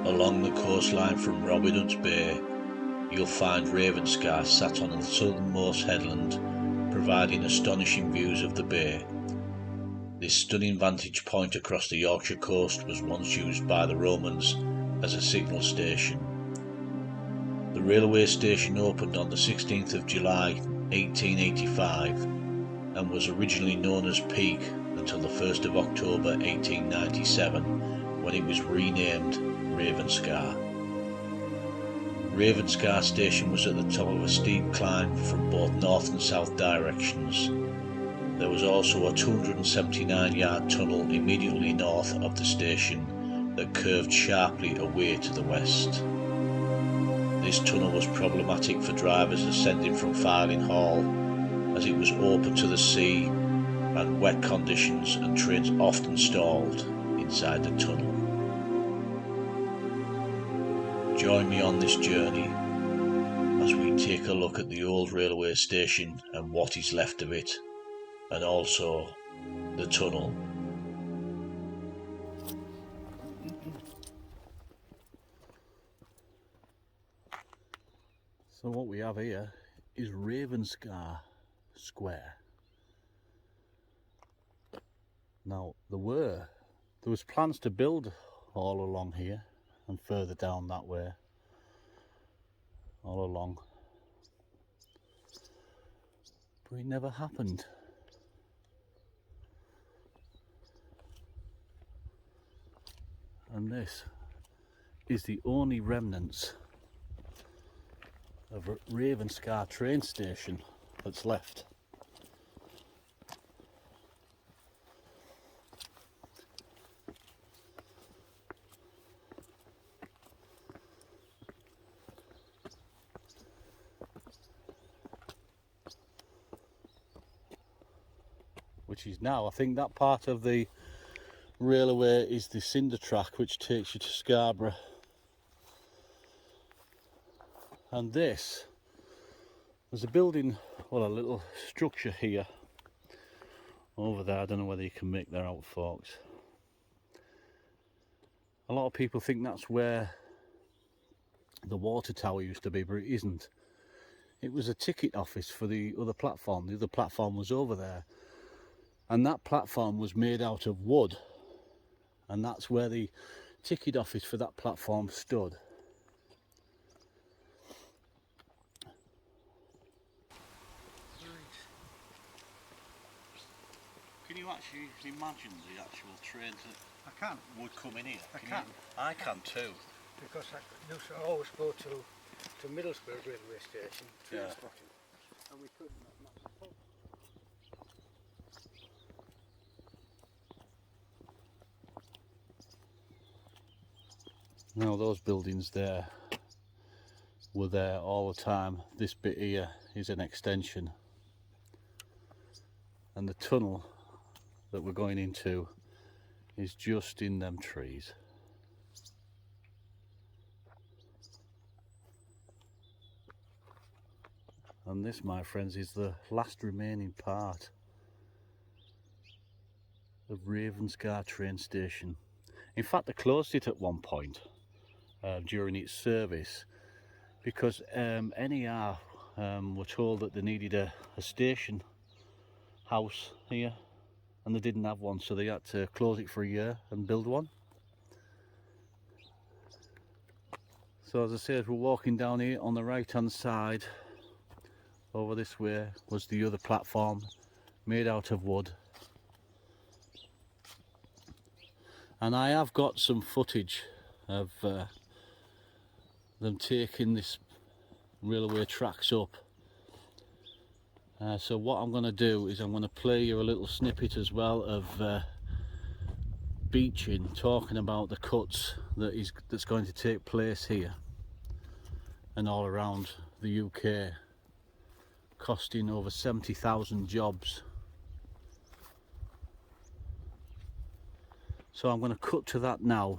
Along the coastline from Robin Hood's Bay, you'll find Ravenscar sat on the southernmost headland, providing astonishing views of the bay. This stunning vantage point across the Yorkshire coast was once used by the Romans as a signal station. The railway station opened on the 16th of July 1885 and was originally known as Peak until the 1st of October 1897, when it was renamed Ravenscar. Ravenscar station was at the top of a steep climb from both north and south directions. There was also a 279-yard tunnel immediately north of the station that curved sharply away to the west. This tunnel was problematic for drivers ascending from Filing Hall, as it was open to the sea and wet conditions, and trains often stalled inside the tunnel. Join me on this journey as we take a look at the old railway station and what is left of it, and also the tunnel. So what we have here is Ravenscar Square. Now there was plans to build all along here and further down that way, all along, but it never happened. And this is the only remnants of a Ravenscar train station that's left. Which is now, I think that part of the railway is the cinder track which takes you to Scarborough. And this, there's a building, well, a little structure here, over there. I don't know whether you can make that out, folks. A lot of people think that's where the water tower used to be, but it isn't. It was a ticket office for the other platform. The other platform was over there, and that platform was made out of wood, and that's where the ticket office for that platform stood. Can you actually imagine the actual train that would come in here? I can too. Because I used to always go to Middlesbrough railway station, train spotting, and we couldn't. Now those buildings there were there all the time. This bit here is an extension, and the tunnel that we're going into is just in them trees. And this, my friends, is the last remaining part of Ravenscar train station. In fact, they closed it at one point during its service, because NER were told that they needed a station house here, and they didn't have one, so they had to close it for a year and build one. So as I say, as we're walking down here, on the right hand side over this way was the other platform, made out of wood. And I have got some footage of them taking this railway tracks up. So what I'm going to do is I'm going to play you a little snippet as well of Beeching talking about the cuts that's going to take place here and all around the UK, costing over 70,000 jobs. So I'm going to cut to that now,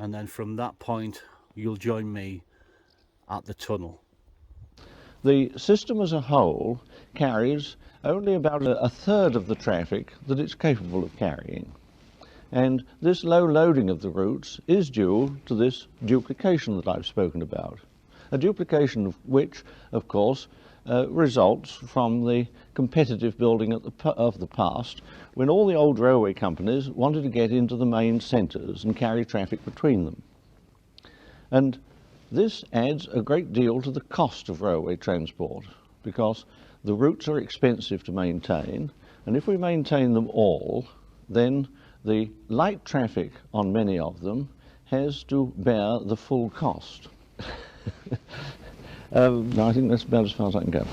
and then from that point you'll join me at the tunnel. The system as a whole carries only about a third of the traffic that it's capable of carrying. And this low loading of the routes is due to this duplication that I've spoken about. A duplication of which, of course, results from the competitive building of the past, when all the old railway companies wanted to get into the main centres and carry traffic between them. And this adds a great deal to the cost of railway transport, because the routes are expensive to maintain, and if we maintain them all, then the light traffic on many of them has to bear the full cost. No, I think that's about as far as I can go.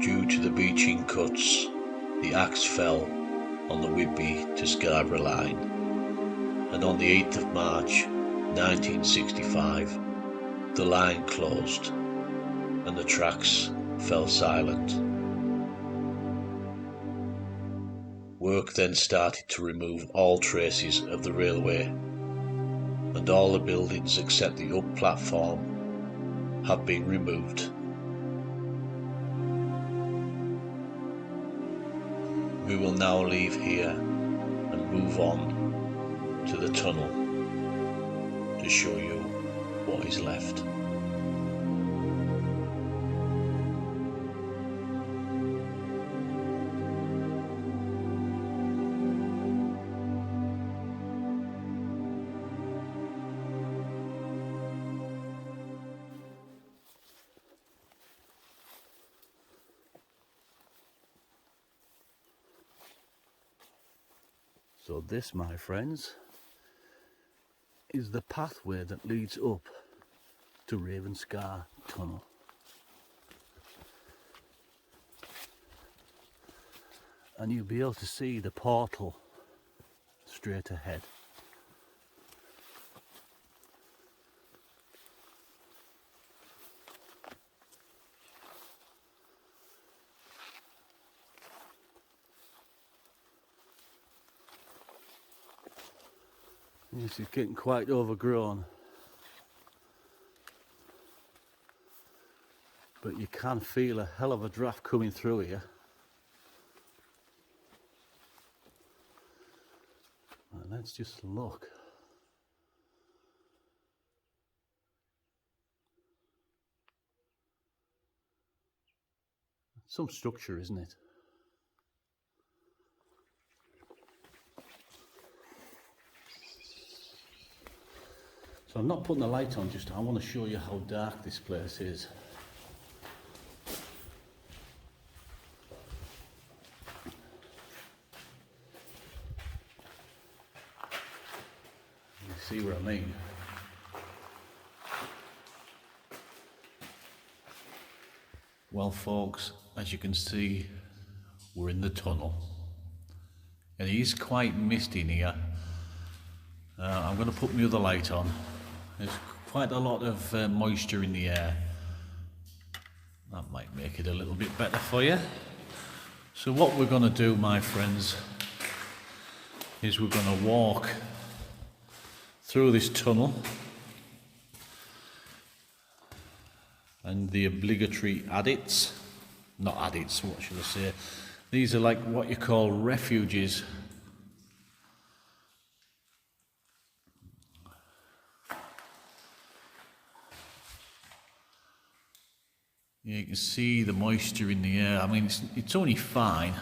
Due to the beaching cuts, the axe fell on the Whitby to Scarborough line, and on the 8th of March 1965 the line closed and the tracks fell silent. Work then started to remove all traces of the railway, and all the buildings except the up platform have been removed. We will now leave here and move on to the tunnel to show you what is left. So this, my friends, is the pathway that leads up to Ravenscar Tunnel. And you'll be able to see the portal straight ahead. This is getting quite overgrown, but you can feel a hell of a draft coming through here. Right, let's just look. Some structure, isn't it? So I'm not putting the light on, just I want to show you how dark this place is. You see what I mean? Well folks, as you can see, we're in the tunnel. It is quite misty in here. I'm going to put my other light on. There's quite a lot of moisture in the air. That might make it a little bit better for you. So what we're going to do, my friends, is we're going to walk through this tunnel and the obligatory adits, not adits, what should I say, these are like what you call refuges. You can see the moisture in the air. I mean, it's only fine.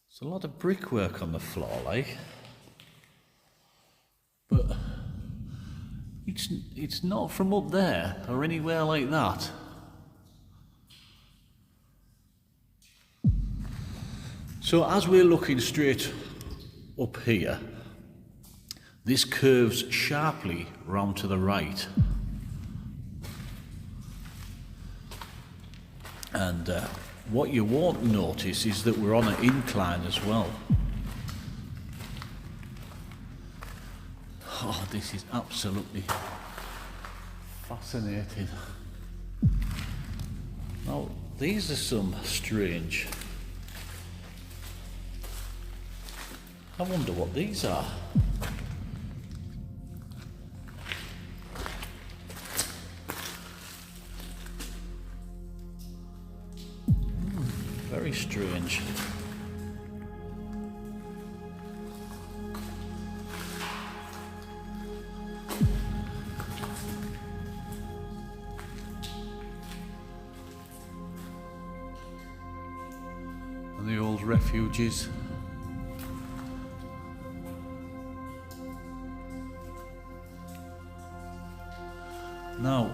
There's a lot of brickwork on the floor, like. But it's not from up there or anywhere like that. So as we're looking straight up here, this curves sharply round to the right, and what you won't notice is that we're on an incline as well. Oh, this is absolutely fascinating. Now, these are some strange I wonder what these are. Very strange. And the old refuges. Now,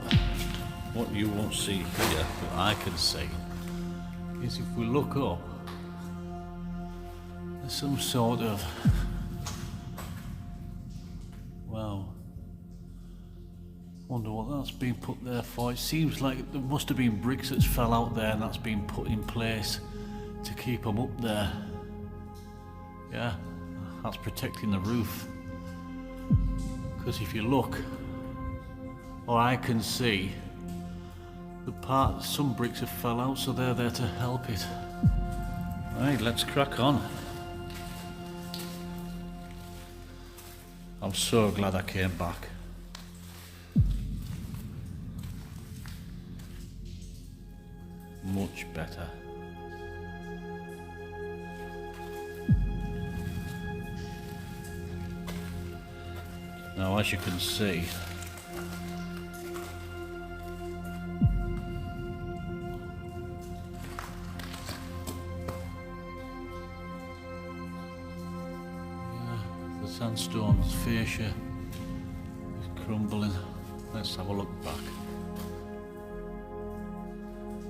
what you won't see here, but I can see, is if we look up, there's some sort of, wow, wonder what that's been put there for. It seems like there must have been bricks that fell out there and that's been put in place to keep them up there. Yeah, that's protecting the roof. Because if you look, or I can see, some bricks have fell out, so they're there to help it. Right, let's crack on. I'm so glad I came back. Much better. Now, as you can see, the sandstone fascia is crumbling. Let's have a look back.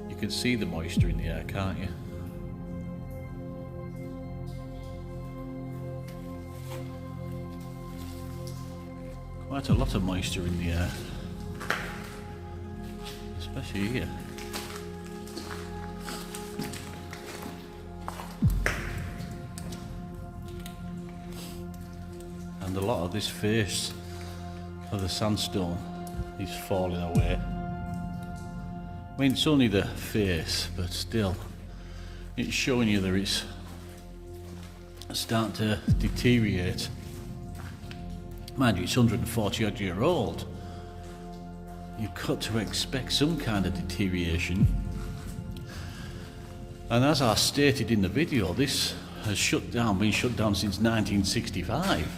You can see the moisture in the air, can't you? Quite a lot of moisture in the air, especially here. And a lot of this face of the sandstone is falling away. I mean, it's only the face, but still, it's showing you that it's starting to deteriorate. Mind you, it's 140 odd year old. You've got to expect some kind of deterioration. And as I stated in the video, this has been shut down since 1965.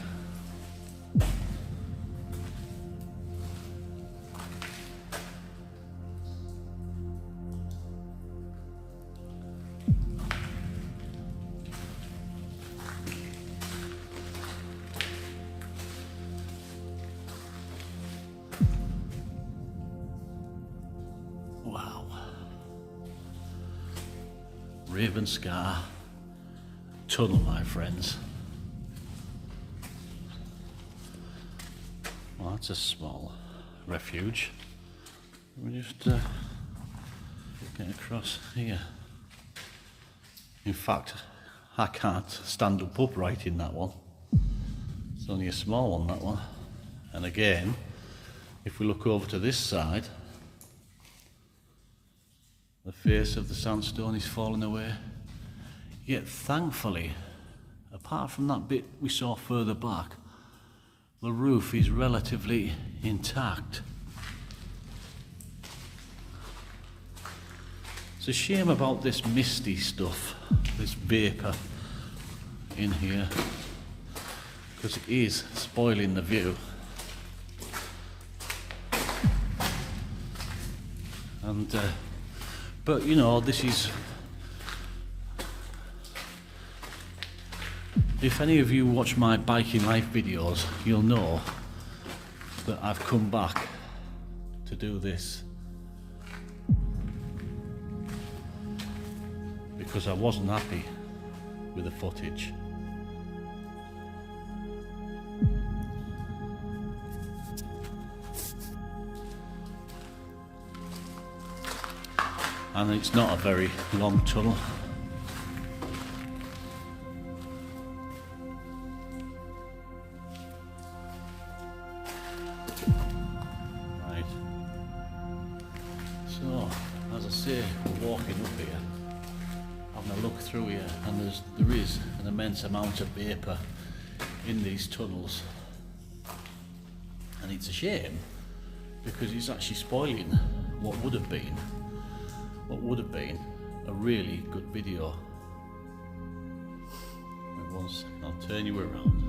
Wow. Ravenscar tunnel, my friends. Well, that's a small refuge. We'll just get across here. In fact, I can't stand up upright in that one. It's only a small one, that one. And again, if we look over to this side, the face of the sandstone is falling away. Yet thankfully, apart from that bit we saw further back, the roof is relatively intact. It's a shame about this misty stuff, this vapour in here, because it is spoiling the view. And but you know, this is, if any of you watch my biking life videos, you'll know that I've come back to do this because I wasn't happy with the footage. And it's not a very long tunnel. Right. So, as I say, we're walking up here. having a look through here, and there is an immense amount of vapour in these tunnels, and it's a shame because it's actually spoiling what would have been a really good video. Wait one second, I'll turn you around.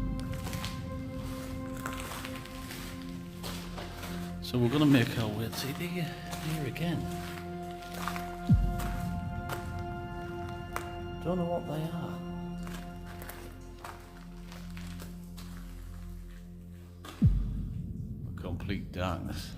So we're going to make our way to here again. Don't know what they are. Complete darkness.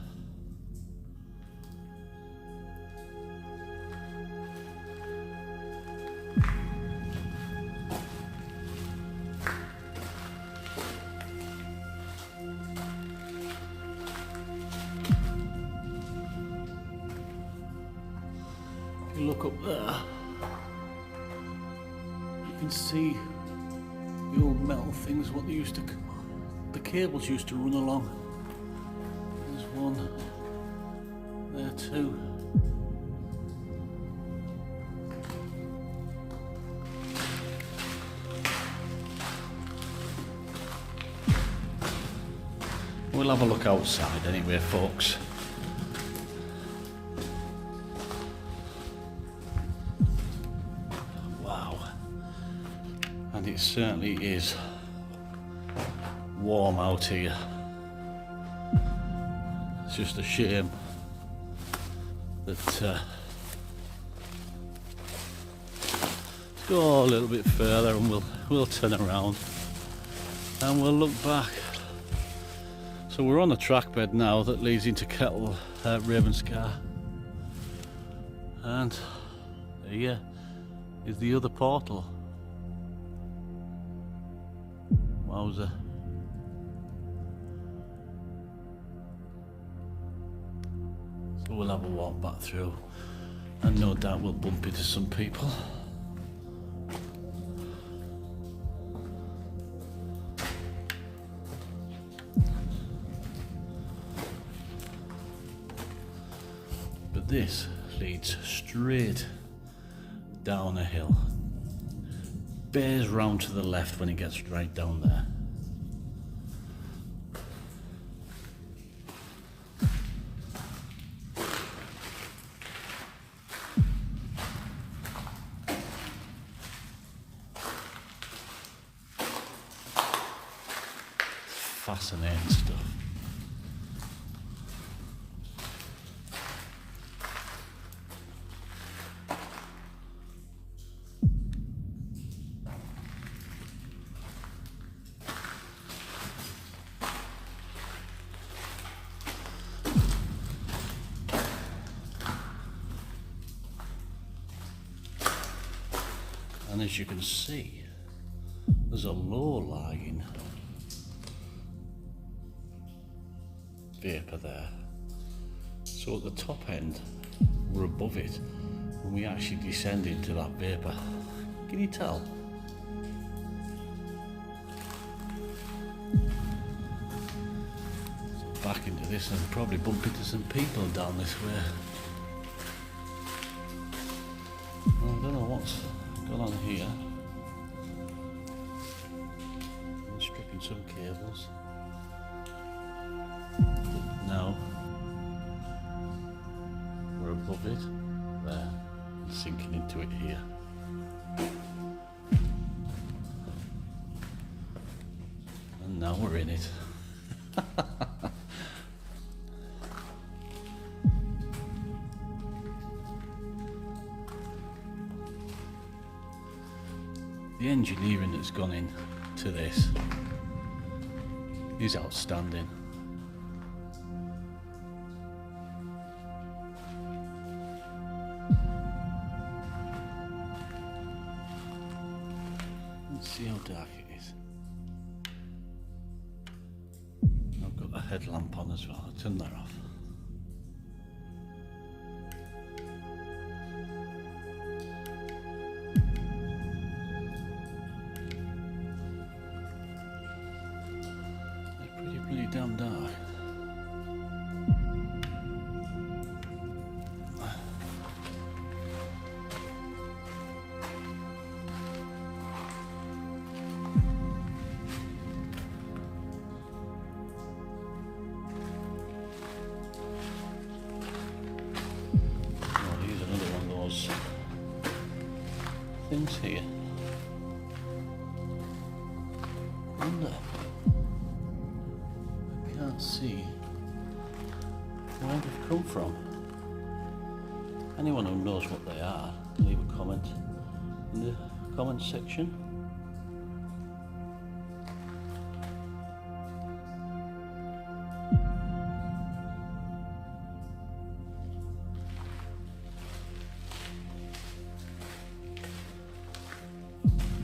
If you look up there, you can see the old metal things, what they used to, the cables used to run along. There's one there too. We'll have a look outside anyway, folks. Wow. And it certainly is warm out here. It's just a shame that let's go a little bit further and we'll turn around and we'll look back. So we're on a track bed now that leads into Kettle Ravenscar, and here is the other portal. Wowza. So we'll have a walk back through, and no doubt we'll bump into some people. But this leads straight down a hill. Bears round to the left when it gets right down there. Fascinating stuff. And as you can see, there's a low-lying vapour there. So at the top end, we're above it, and we actually descend into that vapour. Can you tell? So back into this and probably bump into some people down this way. Well, I don't know what's going on here. I'm stripping some cables. Now we're above it there, and sinking into it here. And now we're in it. The engineering that's gone into this is outstanding. Let's see how dark it is. I've got the headlamp on as well. I'll turn that off. Pretty damn dark. things here. I wonder. I can't see where they've come from. Anyone who knows what they are, leave a comment in the comment section.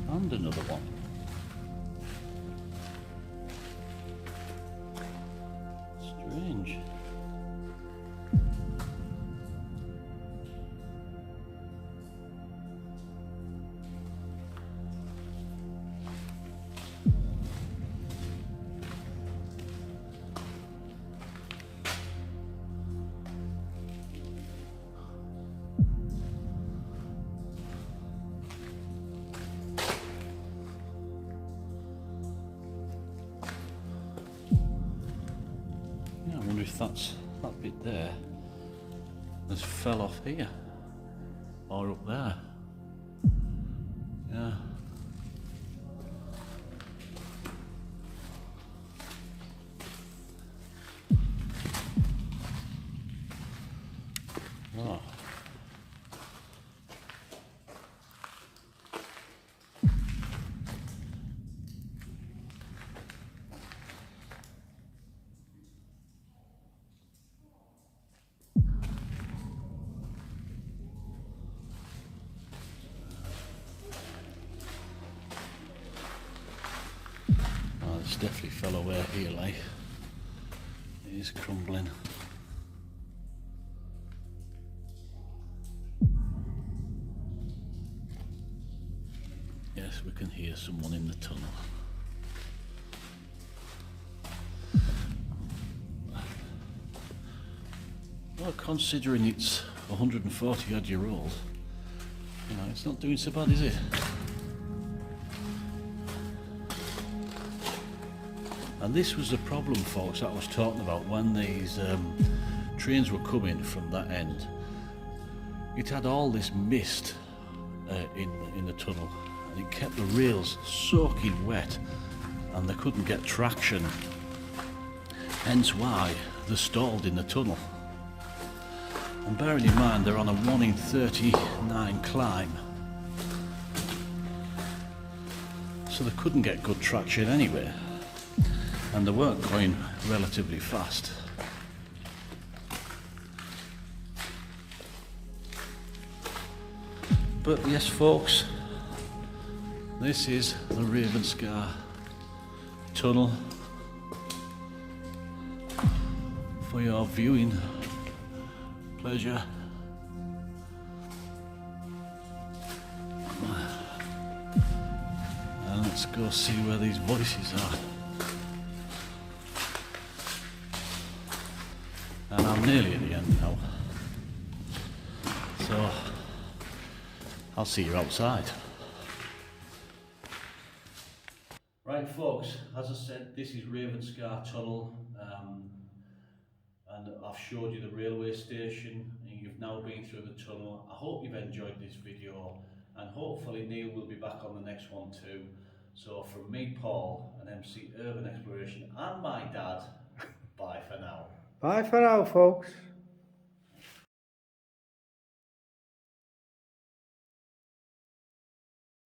And another one. Strange. I wonder if that's that bit there has fell off here or up there. Yeah. Oh. It's definitely fell away here, like it is crumbling. Yes, we can hear someone in the tunnel. Well, considering it's 140 odd year old, you know, it's not doing so bad, is it? And this was the problem, folks, that I was talking about when these trains were coming from that end. It had all this mist in the tunnel, and it kept the rails soaking wet, and they couldn't get traction. Hence why they stalled in the tunnel. And bearing in mind they're on a 1 in 39 climb, so they couldn't get good traction anyway. And they weren't going relatively fast. But yes, folks, this is the Ravenscar tunnel for your viewing pleasure. And let's go see where these voices are. And I'm nearly at the end now, so I'll see you outside. Right, folks, as I said, this is Ravenscar Tunnel, and I've showed you the railway station, and you've now been through the tunnel. I hope you've enjoyed this video, and hopefully Neil will be back on the next one too. So from me, Paul, and MC Urban Exploration, and my dad, bye for now. Bye for now, folks.